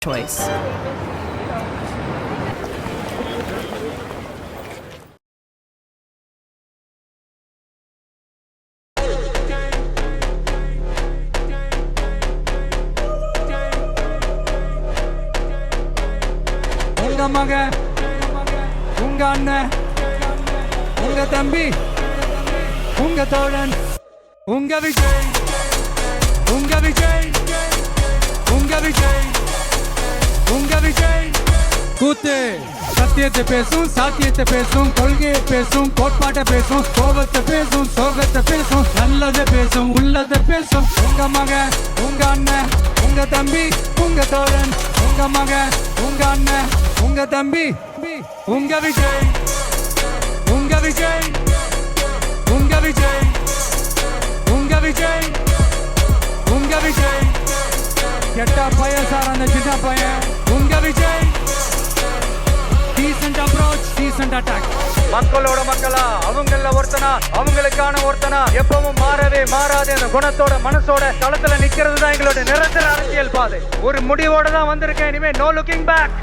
choice. உங்க மகன், உங்க அண்ணன், உங்க தம்பி, உங்க தோழன், உங்க விஜய், உங்க விஜய், உங்க விஜய், உங்க விஜய். கூத்து சத்தியத்தை பேசும், சாத்தியத்தை பேசும், கொள்கையை பேசும், கோட்பாட்டை பேசும், கோபத்தை பேசும், சோகத்தை பேசும், நல்லதை பேசும், உள்ளதை பேசும். உங்க மகன், உங்க அண்ணன், உங்க தம்பி, உங்க தோழன், உங்க மகன், உங்க அண்ணன், உங்க தம்பி, உங்க விஜய், உங்க விஜய், உங்க விஜய், உங்க விஜய், உங்க விஜய். கெட்ட பையன் சார் அந்த சின்ன பையன். உங்க Vijay. Decent approach, decent attack. மக்களோட மக்களா, அவங்கள ஒருத்தனா, அவங்களுக்கான ஒருத்தனா, எப்பவும் மாறவே மாறாதே அந்த குணத்தோட மனசோட களத்துல நிக்கிறது தான் எங்களோட நிரந்தர அரசியல் பாதை. ஒரு முடிவோட தான் வந்திருக்கேன். இனிமே நோ லுக்கிங் பேக்.